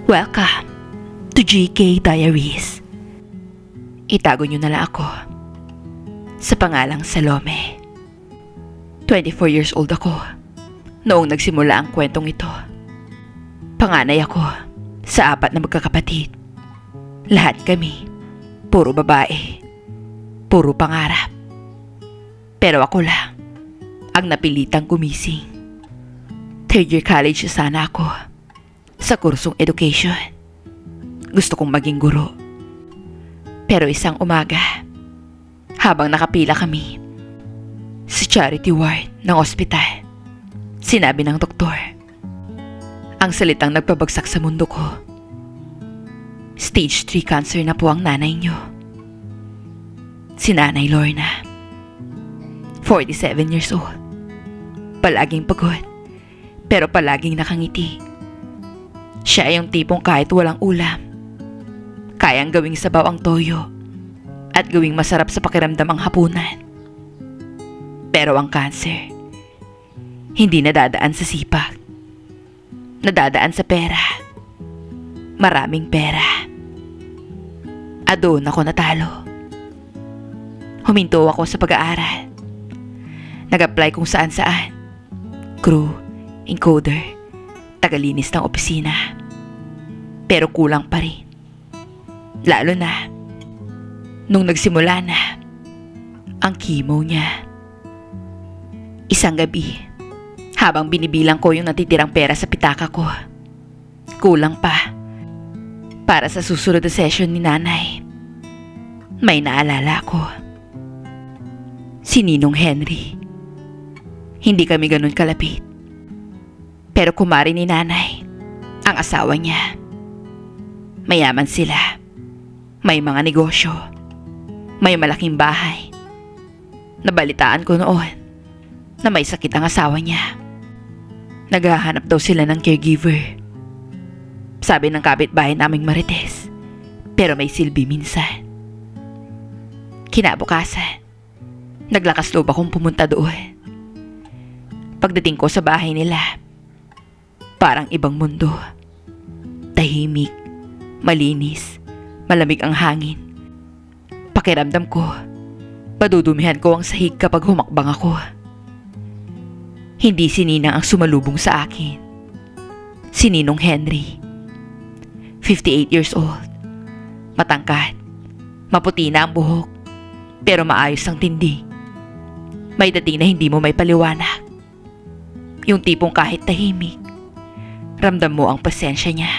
Welcome to GK Diaries. Itago niyo na lang ako sa pangalang Salome. 24 years old ako noong nagsimula ang kwentong ito. Panganay ako sa 4 na magkakapatid. Lahat kami, puro babae, puro pangarap. Pero ako lang ang napilitang gumising. 3rd year college sana ako sa kursong education. Gusto kong maging guro. Pero isang umaga, habang nakapila kami sa charity ward ng ospital, sinabi ng doktor, ang salitang nagpabagsak sa mundo ko, stage 3 cancer na po ang nanay niyo. Si Nanay Lorna, 47 years old. Palaging pagod, pero palaging nakangiti. Siya yung tipong kahit walang ulam, kayang gawing sabaw ang toyo at gawing masarap sa pakiramdam ang hapunan. Pero ang cancer, hindi nadadaan sa sipag. Nadadaan sa pera. Maraming pera. At doon ako natalo. Huminto ako sa pag-aaral. Nag-apply kung saan-saan. Crew, encoder, tagalinis ng opisina. Pero kulang pa rin. Lalo na nung nagsimula na ang chemo niya. Isang gabi, habang binibilang ko yung natitirang pera sa pitaka ko, kulang pa para sa susunod na session ni nanay. May naalala ko. Si Ninong Henry. Hindi kami ganun kalapit. Pero kumari ni nanay ang asawa niya. Mayaman sila. May mga negosyo. May malaking bahay. Nabalitaan ko noon na may sakit ang asawa niya. Naghahanap daw sila ng caregiver. Sabi ng kapitbahay naming marites, pero may silbi minsan. Kinabukasan, naglakas loob akong pumunta doon. Pagdating ko sa bahay nila, parang ibang mundo. Tahimik, malinis, malamig ang hangin. Pakiramdam ko, padudumihan ko ang sahig kapag humakbang ako. Hindi si Ninang ang sumalubong sa akin. Si Ninong Henry. 58 years old. Matangkad. Maputi na ang buhok. Pero maayos ang tindi. May dating na hindi mo may paliwanag. Yung tipong kahit tahimik, ramdam mo ang pasensya niya.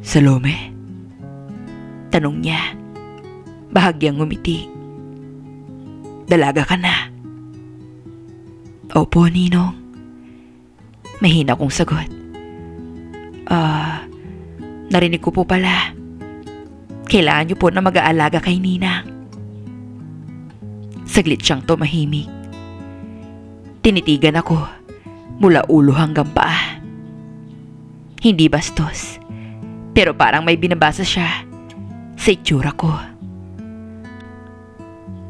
Salome? Tanong niya. Bahagyang ngumiti. Dalaga ka na. Opo, Ninong. Mahina kong sagot. Narinig ko po pala. Kailangan niyo po na mag-aalaga kay Ninang. Saglit siyang tumahimik. Tinitigan ako mula ulo hanggang paa. Hindi bastos, pero parang may binabasa siya sa itsura ko.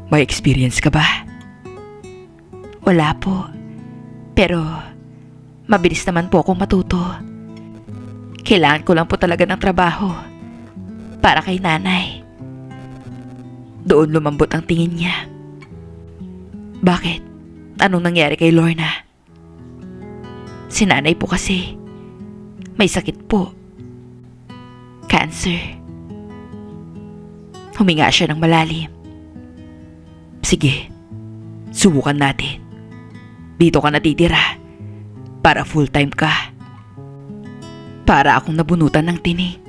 May experience ka ba? Wala po. Pero mabilis naman po akong matuto. Kailangan ko lang po talaga ng trabaho para kay nanay. Doon lumambot ang tingin niya. Bakit? Anong nangyari kay Lorna? Si nanay po kasi may sakit po. Cancer. Huminga siya ng malalim. Sige, subukan natin. Dito ka natitira para full-time ka. Para akong nabunutan ng tinig.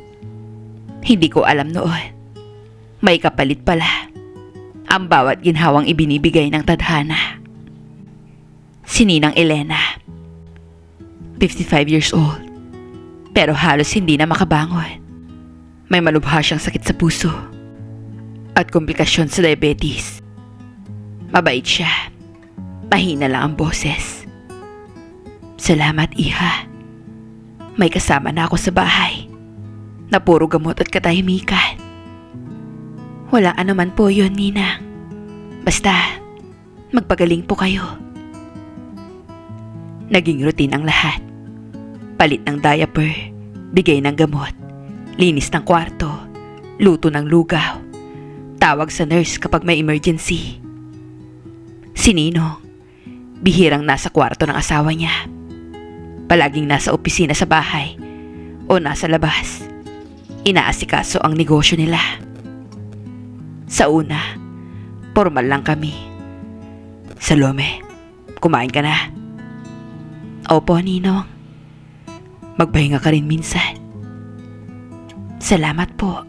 Hindi ko alam noon. May kapalit pala ang bawat ginhawang ibinibigay ng tadhana. Si Ninang Elena, 55 years old, pero halos hindi na makabangon. May malubha siyang sakit sa puso at komplikasyon sa diabetes. Mabait siya. Mahina lang ang boses. Salamat, Iha. May kasama na ako sa bahay na puro gamot at katahimikan. Wala anuman po yun, Ninang. Basta, magpagaling po kayo. Naging routine ang lahat. Palit ng diaper, Bigay ng gamot, linis ng kwarto, luto ng lugaw, tawag sa nurse kapag may emergency. Si Ninong, bihirang nasa kwarto ng asawa niya. Palaging nasa opisina sa bahay o nasa labas. Inaasikaso ang negosyo nila. Sa una, formal lang kami. Salome, kumain ka na? Opo, Ninong. Magpahinga ka rin minsan. Salamat po.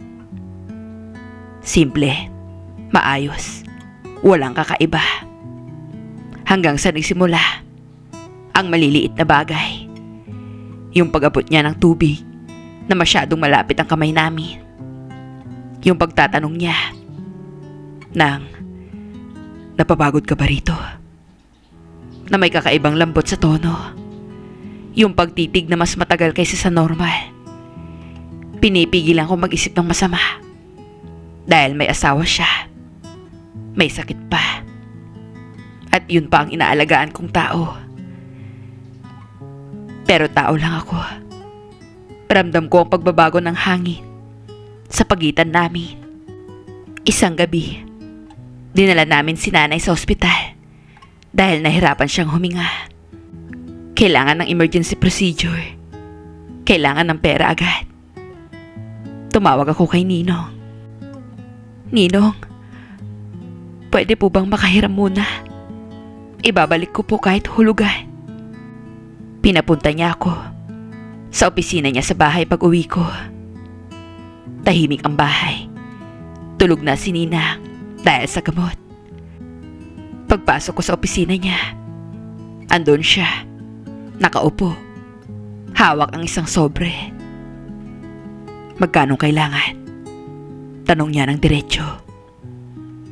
Simple, maayos, walang kakaiba. Hanggang sa nagsimula ang maliliit na bagay. Yung pag-abot niya ng tubig na masyadong malapit ang kamay namin. Yung pagtatanong niya ng, napapagod ka ba rito? Na may kakaibang lambot sa tono. Yung pagtitig na mas matagal kaysa sa normal. Pinipigilan ko mag-isip ng masama. Dahil may asawa siya. May sakit pa. At yun pa ang inaalagaan kong tao. Pero tao lang ako. Ramdam ko ang pagbabago ng hangin sa pagitan namin. Isang gabi, dinala namin si nanay sa ospital dahil nahirapan siyang huminga. Kailangan ng emergency procedure. Kailangan ng pera agad. Tumawag ako kay Ninong. Ninong, pwede po bang makahiram muna? Ibabalik ko po kahit hulugan. Pinapunta niya ako sa opisina niya sa bahay pag uwi ko. Tahimik ang bahay. Tulog na si Nina dahil sa gamot. Pagpasok ko sa opisina niya, andun siya. Nakaupo. Hawak ang isang sobre. Magkano kailangan? Tanong niya ng diretso.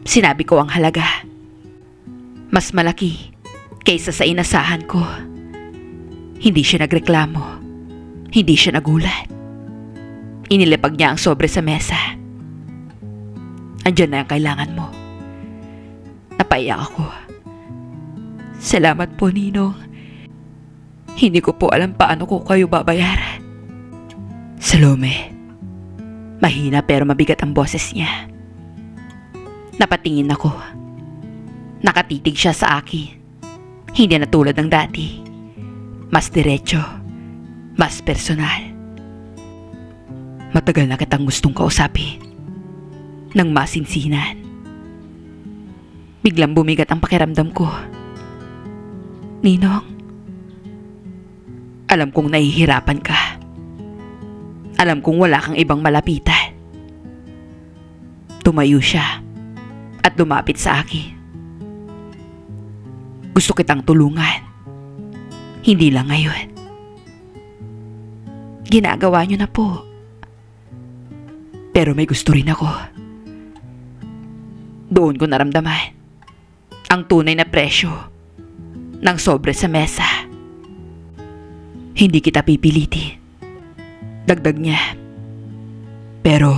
Sinabi ko ang halaga. Mas malaki kaysa sa inasahan ko. Hindi siya nagreklamo. Hindi siya nagulat. Inilapag niya ang sobre sa mesa. Andiyan na ang kailangan mo. Napaiyak ako. Salamat po, Ninong. Hindi ko po alam paano ko kayo babayaran. Salome, mahina pero mabigat ang boses niya. Napatingin ako. Nakatitig siya sa akin. Hindi na tulad ng dati. Mas diretso, mas personal. Matagal na kitang gustong kausapin. Nang masinsinan. Biglang bumigat ang pakiramdam ko. Ninong, alam kong nahihirapan ka. Alam kong wala kang ibang malapitan. Tumayo siya at lumapit sa akin. Gusto kitang tulungan. Hindi lang ngayon. Ginagawa niyo na po. Pero may gusto rin ako. Doon ko naramdaman ang tunay na presyo ng sobre sa mesa. Hindi kita pipilitin. Dagdag niya. Pero,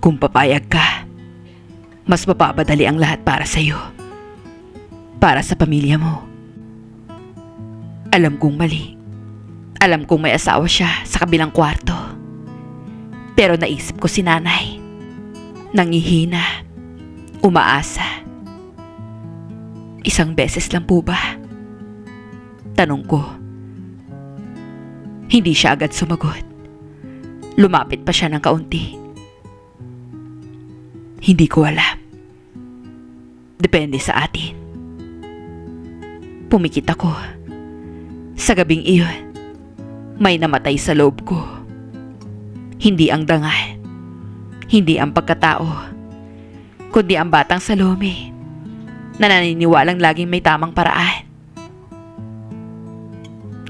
kung papayag ka, mas mapapadali ang lahat para sa'yo. Para sa pamilya mo. Alam kong mali. Alam kong may asawa siya sa kabilang kwarto. Pero naisip ko si nanay. Nangihina. Umaasa. Isang beses lang po ba? Tanong ko. Hindi siya agad sumagot. Lumapit pa siya ng kaunti. Hindi ko alam. Depende sa atin. Pumikit ako. Sa gabing iyon, may namatay sa loob ko. Hindi ang dangal. Hindi ang pagkatao. Kundi ang batang Salome na naniniwalang laging may tamang paraan.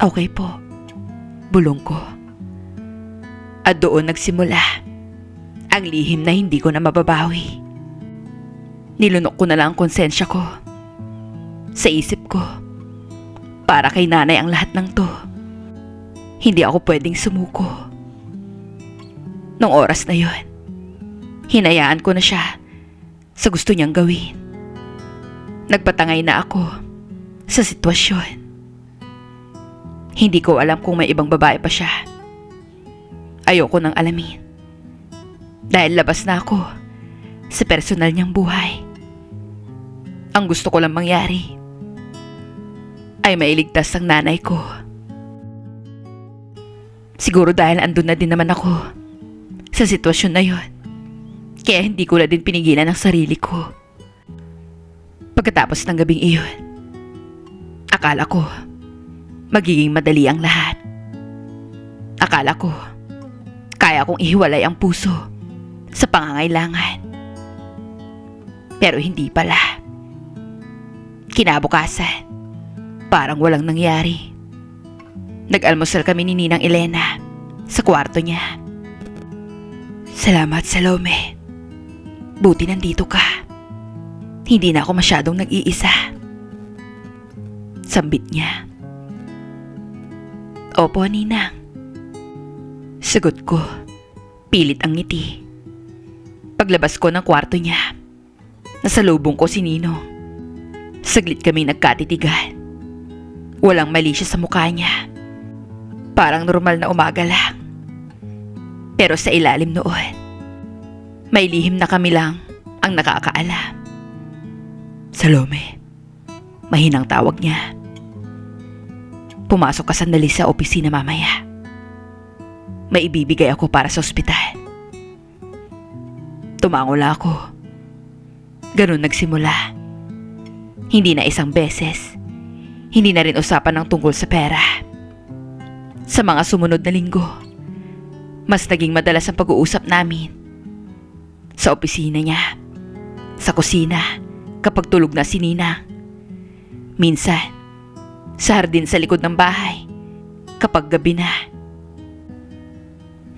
Okay po. Bulong ko. At doon nagsimula ang lihim na hindi ko na mababawi. Nilunok ko na lang ang konsensya ko. Sa isip ko, para kay nanay ang lahat ng to. Hindi ako pwedeng sumuko. Nung oras na yon, hinayaan ko na siya sa gusto niyang gawin. Nagpatangay na ako sa sitwasyon. Hindi ko alam kung may ibang babae pa siya Ayoko nang alamin. Dahil labas na ako sa personal niyang buhay. Ang gusto ko lang mangyari ay mailigtas ang nanay ko. Siguro dahil andun na din naman ako sa sitwasyon na yon, kaya hindi ko na din pinigilan ang sarili ko. Pagkatapos ng gabing iyon, akala ko magiging madali ang lahat. Akala ko kaya kong ihiwalay ang puso sa pangangailangan. Pero hindi pala. Kinabukasan, parang walang nangyari. Nag-almusal kami ni Ninang Elena sa kwarto niya. Salamat, Salome. Buti nandito ka. Hindi na ako masyadong nag-iisa. Sambit niya. Opo, Ninang. Sagot ko, pilit ang ngiti. Paglabas ko ng kwarto niya, nasalubong ko si Ninong. Saglit kami nagkatitigan. Walang mali siya sa mukha niya. Parang normal na umaga lang. Pero sa ilalim noon, may lihim na kami lang ang nakakaalam. Salome, mahinang tawag niya. Pumasok ka sandali sa opisina mamaya. May ibibigay ako para sa ospital. Tumango lang ako. Ganun nagsimula. Hindi na isang beses. Hindi na rin usapan ng tungkol sa pera. Sa mga sumunod na linggo, mas naging madalas ang pag-uusap namin. Sa opisina niya, sa kusina, kapag tulog na si Nina. Minsan, sa hardin sa likod ng bahay, kapag gabi na.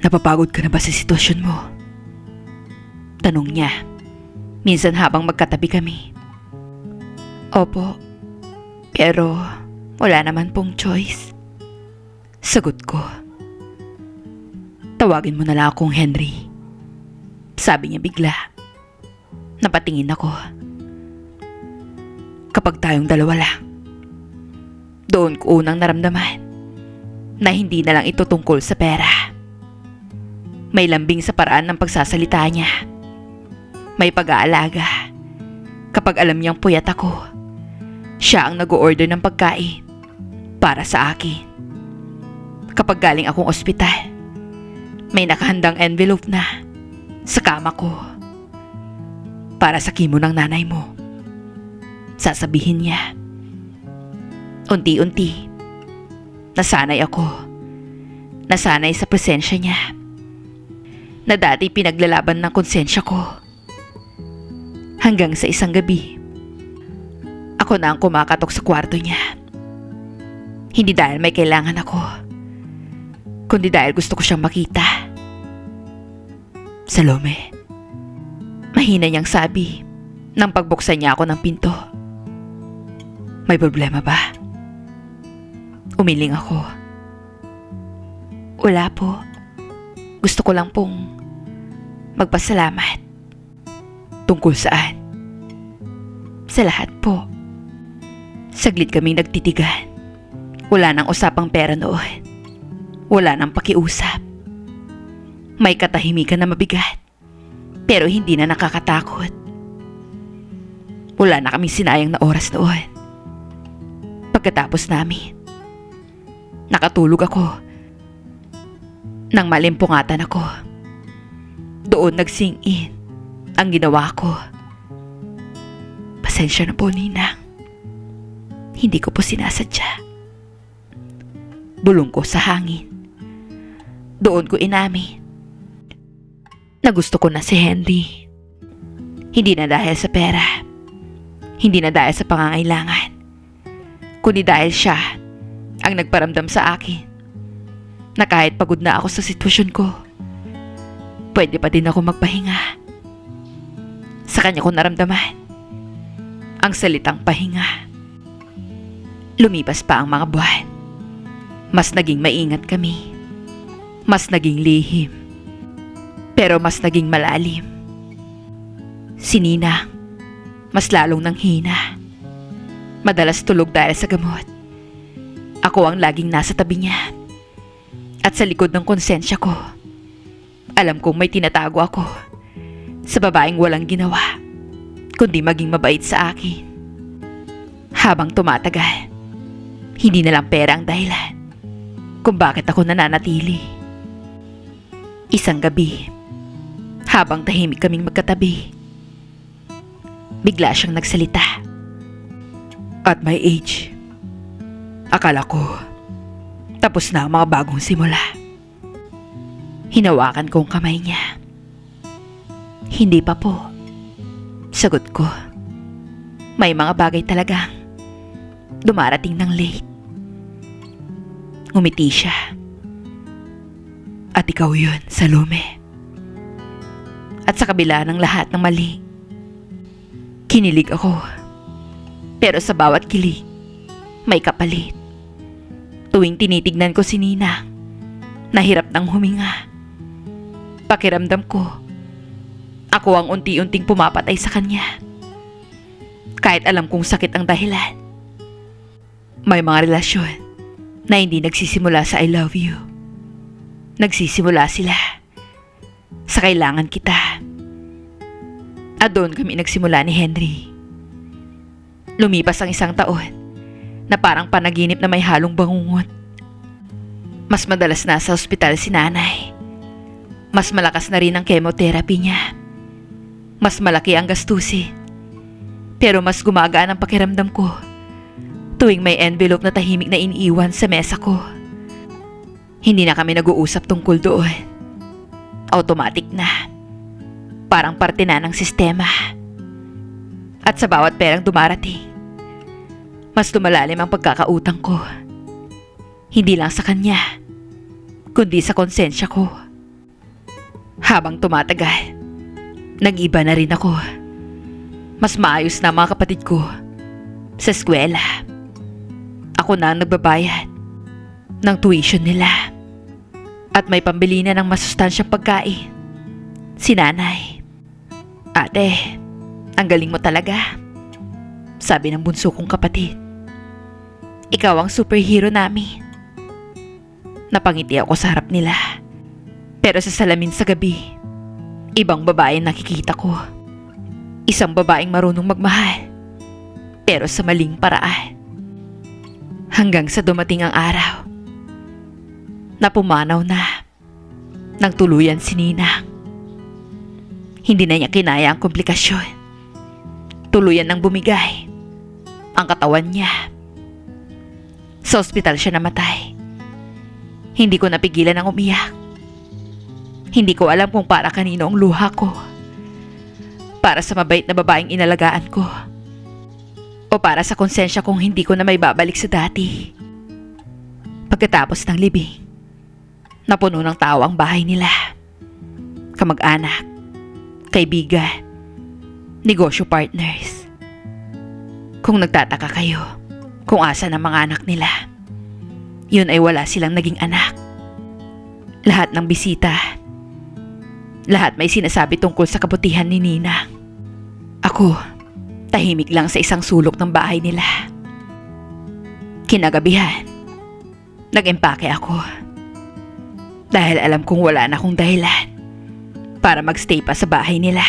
Napapagod ka na ba sa sitwasyon mo? Tanong niya, minsan habang magkatabi kami. Opo, pero wala naman pong choice. Sagot ko. Tawagin mo na lang akong Henry. Sabi niya bigla. Napatingin ako. Kapag tayong dalawa lang, doon ko unang naramdaman na hindi na lang ito tungkol sa pera. May lambing sa paraan ng pagsasalita niya. May pag-aalaga. Kapag alam niyang puyat ako, siya ang nag-o-order ng pagkain para sa akin. Kapag galing akong ospital, may nakahandang envelope na sa kama ko para sa kimo ng nanay mo. Sasabihin niya. Unti-unti, nasanay ako. Nasanay sa presensya niya na dati pinaglalaban ng konsensya ko. Hanggang sa isang gabi, ako na ang kumakatok sa kwarto niya. Hindi dahil may kailangan ako, kundi dahil gusto ko siyang makita. Salome, mahina niyang sabi nang pagbuksan niya ako ng pinto. May problema ba? Umiling ako. Wala po. Gusto ko lang pong magpasalamat. Tungkol saan? Sa lahat po. Saglit kaming nagtitigan. Wala nang usapang pera noon. Wala nang pakiusap. May katahimikan na mabigat, pero hindi na nakakatakot. Wala na kaming sinayang na oras noon. Pagkatapos namin, nakatulog ako. Nang malimpungatan ako, doon nag-sink in ang ginawa ko. Pasensya na po, Ninang. Hindi ko po sinasadya. Bulong ko sa hangin. Doon ko inamin na gusto ko na si Henry. Hindi na dahil sa pera. Hindi na dahil sa pangangailangan. Kundi dahil siya ang nagparamdam sa akin na kahit pagod na ako sa sitwasyon ko, pwede pa din ako magpahinga. Sa kanya ko naramdaman ang salitang pahinga. Lumipas pa ang mga buwan. Mas naging maingat kami. Mas naging lihim. Pero mas naging malalim. Si Nina, mas lalong nanghina. Madalas tulog dahil sa gamot. Ako ang laging nasa tabi niya. At sa likod ng konsensya ko, Alam kong may tinatago ako sa babaeng walang ginawa kundi maging mabait sa akin. Habang tumatagal, hindi na lang pera ang dahilan kung bakit ako nananatili. Isang gabi, habang tahimik kaming magkatabi, bigla siyang nagsalita. At my age, akala ko tapos na ang mga bagong simula. Hinawakan ko ang kamay niya. Hindi pa po. Sagot ko. May mga bagay talagang dumarating ng late. Ngumiti siya. At ikaw yun, Salome. At sa kabila ng lahat ng mali, kinilig ako. Pero sa bawat kilig, may kapalit. Tuwing tinitignan ko si Nina, nahirap nang huminga. Pakiramdam ko, ako ang unti-unting pumapatay sa kanya. Kahit alam kong sakit ang dahilan. May mga relasyon na hindi nagsisimula sa I love you. Nagsisimula sila sa kailangan kita. At doon kami nagsimula ni Henry. Lumipas ang isang taon na parang panaginip na may halong bangungot. Mas madalas na sa ospital si nanay. Mas malakas na rin ang chemotherapy niya. Mas malaki ang gastusin. Pero mas gumagaan ang pakiramdam ko tuwing may envelope na tahimik na iniiwan sa mesa ko. Hindi na kami nag-uusap tungkol doon. Automatic na. Parang parte na ng sistema. At sa bawat perang dumarating, mas lumalalim ang pagkakautang ko. Hindi lang sa kanya, kundi sa konsensya ko. Habang tumatagal, nag-iba na rin ako. Mas maayos na mga kapatid ko sa eskwela. Ako na ang nagbabayad ng tuition nila. At may pambili na ng masustansyang pagkain si nanay. Ate, ang galing mo talaga, sabi ng bunso kong kapatid. Ikaw ang superhero namin. Napangiti ako sa harap nila. Pero sa salamin sa gabi, ibang babae nakikita ko. Isang babaeng marunong magmahal, pero sa maling paraan. Hanggang sa dumating ang araw na pumanaw na ng tuluyan si Nina. Hindi na niya kinaya ang komplikasyon. Tuluyan nang bumigay ang katawan niya. Sa ospital siya namatay. Hindi ko napigilan ang umiyak. Hindi ko alam kung para kanino ang luha ko. Para sa mabait na babaeng inalagaan ko. O para sa konsensya kong hindi ko na may babalik sa dati. Pagkatapos ng libing, napuno ng tao ang bahay nila. Kamag-anak, kaibigan, negosyo partners. Kung nagtataka kayo kung asan ang mga anak nila, yun ay wala silang naging anak. Lahat ng bisita, lahat may sinasabi tungkol sa kabutihan ni Nina. Ako, tahimik lang sa isang sulok ng bahay nila. Kinagabihan, nag-empake ako. Dahil alam kong wala na akong dahilan para magstay pa sa bahay nila.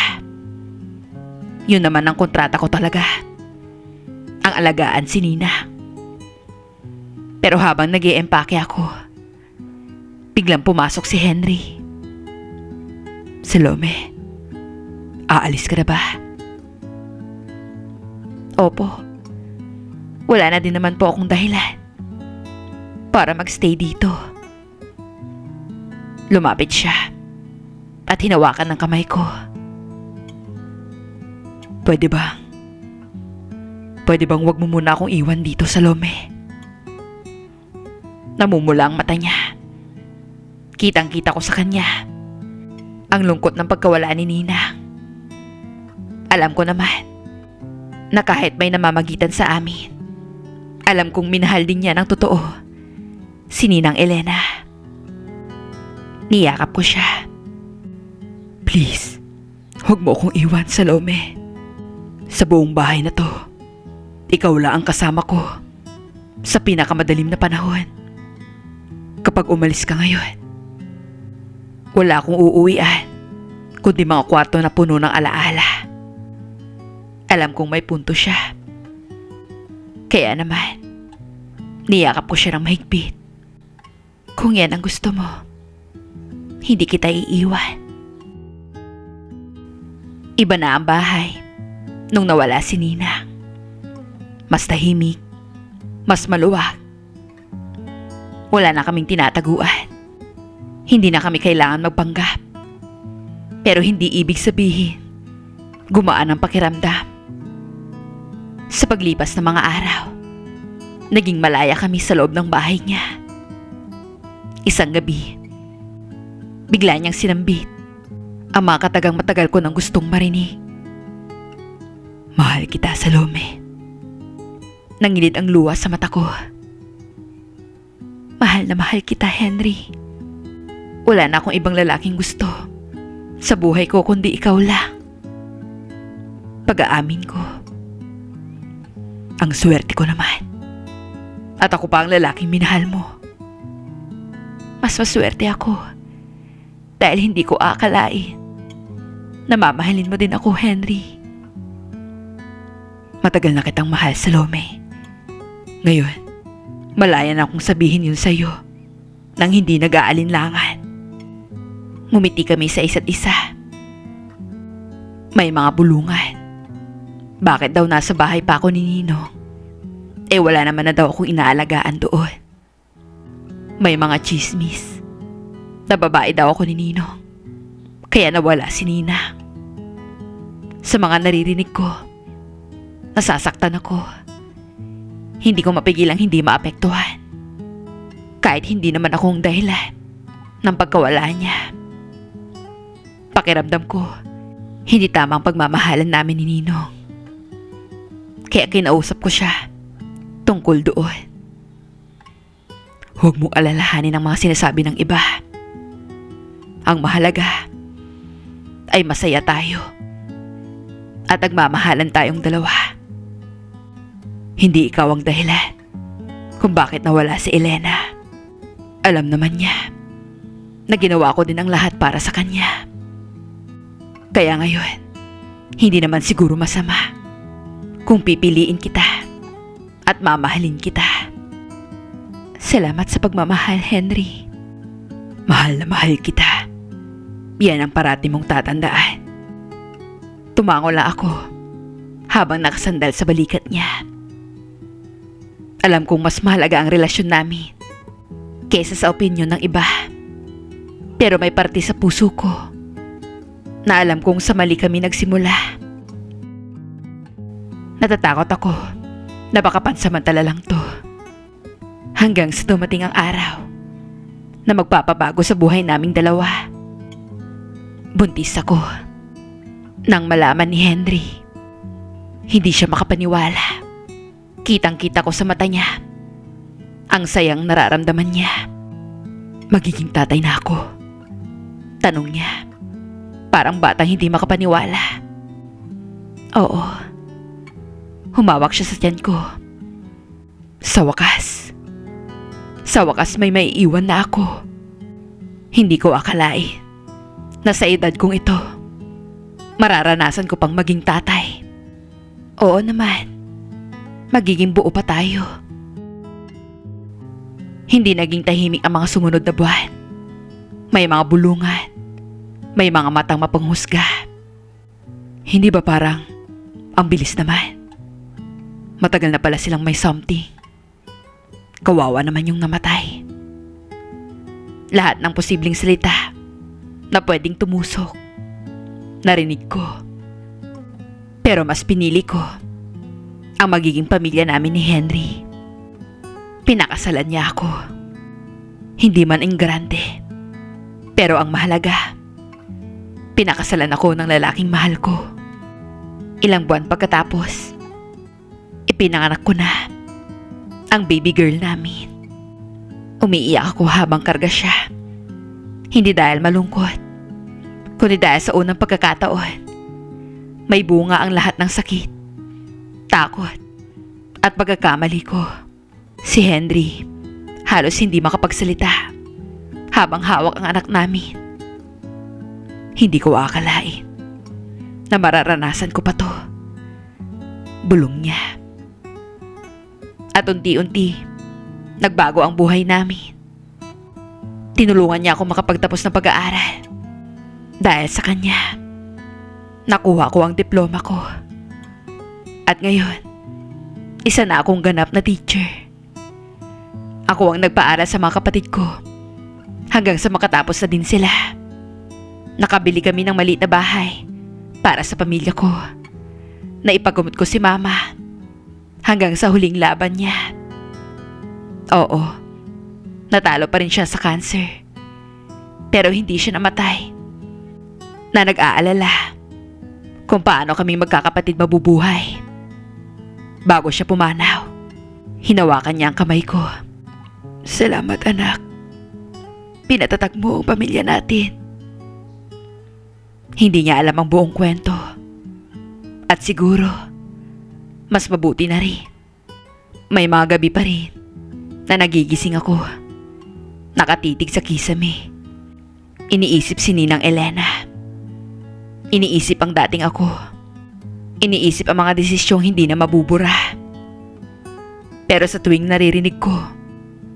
Yun naman ang kontrata ko talaga. Ang alagaan si Nina. Pero habang nag-iempake ako, biglang pumasok si Henry. Salome, aalis ka na ba? Opo. Wala na din naman po akong dahilan para magstay dito. Lumapit siya at hinawakan ng kamay ko. Pwede bang wag mo muna akong iwan dito, Salome? Namumula ang mata niya. Kitang-kita ko sa kanya ang lungkot ng pagkawala ni Nina. Alam ko naman na kahit may namamagitan sa amin, alam kong minahal din niya ng totoo si Ninang Elena. Niyakap ko siya. Please, huwag mo akong iwan, Salome. Sa buong bahay na to, ikaw lang ang kasama ko sa pinakamadalim na panahon. Kapag umalis ka ngayon, Wala akong uuwian, kundi mga kwarto na puno ng alaala. Alam kong may punto siya. Kaya naman, niyakap ko siya ng mahigpit. Kung yan ang gusto mo, hindi kita iiwan. Iba na ang bahay nung nawala si Ninang. Mas tahimik, mas maluwag. Wala na kaming tinataguan. Hindi na kami kailangan magpanggap. Pero hindi ibig sabihin gumaan ang pakiramdam. Sa paglipas ng mga araw, naging malaya kami sa loob ng bahay niya. Isang gabi, bigla niyang sinambit ang mga katagang matagal ko nang gustong marinig. Mahal kita, Salome. Nangilid ang luha sa mata ko. Mahal na mahal kita, Henry. Wala na akong ibang lalaking gusto sa buhay ko kundi ikaw lang. Pag-aamin ko, ang swerte ko naman. At ako pa ang lalaking minahal mo. Mas maswerte ako dahil hindi ko akalain na mamahalin mo din ako, Henry. Matagal na kitang mahal, Salome. Ngayon, malaya na akong sabihin yun sa'yo nang hindi nag-aalinlangan. Ngumiti kami sa isa't isa. May mga bulungan. Bakit daw nasa bahay pa ako ni Ninong? Wala naman na daw akong inaalagaan doon. May mga chismis na babae daw ako ni Ninong, kaya nawala si Nina. Sa mga naririnig ko, nasasaktan ako. Hindi ko mapigilang hindi maapektuhan. Kahit hindi naman akong dahilan ng pagkawala niya. Pakiramdam ko, hindi tama ang pagmamahalan namin ni Ninong. Kaya kinausap ko siya tungkol doon. Huwag mong alalahanin ang mga sinasabi ng iba. Ang mahalaga ay masaya tayo at nagmamahalan tayong dalawa. Hindi ikaw ang dahilan kung bakit nawala si Elena. Alam naman niya na ginawa ko din ang lahat para sa kanya. Kaya ngayon, hindi naman siguro masama kung pipiliin kita at mamahalin kita. Salamat sa pagmamahal, Henry. Mahal na mahal kita. Yan ang parati mong tatandaan. Tumango lang ako habang nakasandal sa balikat niya. Alam kong mas mahalaga ang relasyon namin kaysa sa opinyon ng iba. Pero may parte sa puso ko na alam kong sa mali kami nagsimula. Natatakot ako na baka pansamantala lang to. Hanggang sa dumating ang araw na magpapabago sa buhay naming dalawa. Buntis ako nang malaman ni Henry. Hindi siya makapaniwala. Kitang-kita ko sa mata niya ang sayang nararamdaman niya. Magiging tatay na ako? Tanong niya. Parang batang hindi makapaniwala. Oo. Humawak siya sa tiyan ko. Sa wakas may maiiwan na ako. Hindi ko akalain na sa edad kong ito, mararanasan ko pang maging tatay. Oo naman, magiging buo pa tayo. Hindi naging tahimik ang mga sumunod na buwan. May mga bulungan, may mga matang mapanghusga. Hindi ba parang ang bilis naman? Matagal na pala silang may something. Kawawa naman yung namatay. Lahat ng posibleng salita na pwedeng tumusok, narinig ko. Pero mas pinili ko ang magiging pamilya namin ni Henry. Pinakasalan niya ako. Hindi man engrande, pero ang mahalaga, pinakasalan ako ng lalaking mahal ko. Ilang buwan pagkatapos, ipinanganak ko na ang baby girl namin. Umiiyak ako habang karga siya. Hindi dahil malungkot, kundi dahil sa unang pagkakataon, may bunga ang lahat ng sakit, takot, at pagkakamali ko. Si Henry, halos hindi makapagsalita habang hawak ang anak namin Hindi ko akalain na mararanasan ko pa to. Bulong niya. At unti-unti, nagbago ang buhay namin. Tinulungan niya ako makapagtapos ng pag-aaral. Dahil sa kanya, nakuha ko ang diploma ko. At ngayon, isa na akong ganap na teacher. Ako ang nagpaaral sa mga kapatid ko hanggang sa makatapos na din sila. Nakabili kami ng maliit na bahay para sa pamilya ko. Naipagumot ko si mama hanggang sa huling laban niya. Oo, natalo pa rin siya sa cancer. Pero hindi siya namatay. Na nag-aalala kung paano kaming magkakapatid mabubuhay. Bago siya pumanaw, hinawakan niya ang kamay ko. Salamat anak. Pinatatag mo ang pamilya natin. Hindi niya alam ang buong kwento. At siguro, mas mabuti na rin. May mga gabi pa rin na nagigising ako. Nakatitig sa kisame. Iniisip si Ninang Elena. Iniisip ang dating ako. Iniisip ang mga desisyong hindi na mabubura. Pero sa tuwing naririnig ko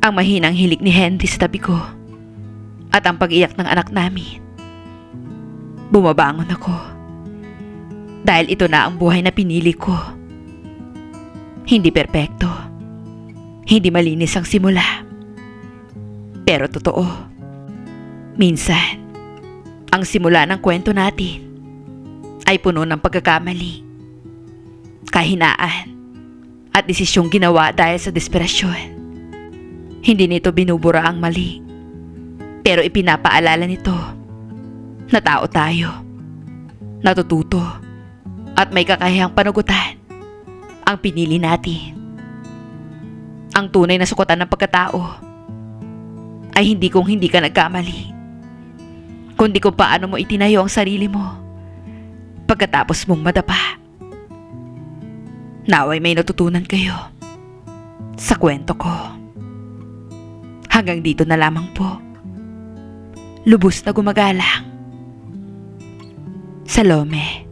ang mahinang hilik ni Henry sa tabi ko at ang pag-iyak ng anak namin, bumabangon ako. Dahil ito na ang buhay na pinili ko. Hindi perpekto. Hindi malinis ang simula. Pero totoo. Minsan, ang simula ng kwento natin ay puno ng pagkakamali, kahinaan, at desisyong ginawa dahil sa desperasyon. Hindi nito binubura ang mali, pero ipinapaalala nito na tao tayo, natututo, at may kakayahang panugutan ang pinili natin. Ang tunay na sukatan ng pagkatao ay hindi kung hindi ka nagkamali, kundi kung paano mo itinayo ang sarili mo pagkatapos mong madapa. Naway may natutunan kayo sa kwento ko. Hanggang dito na lamang po. Lubos na gumagalang. Salome.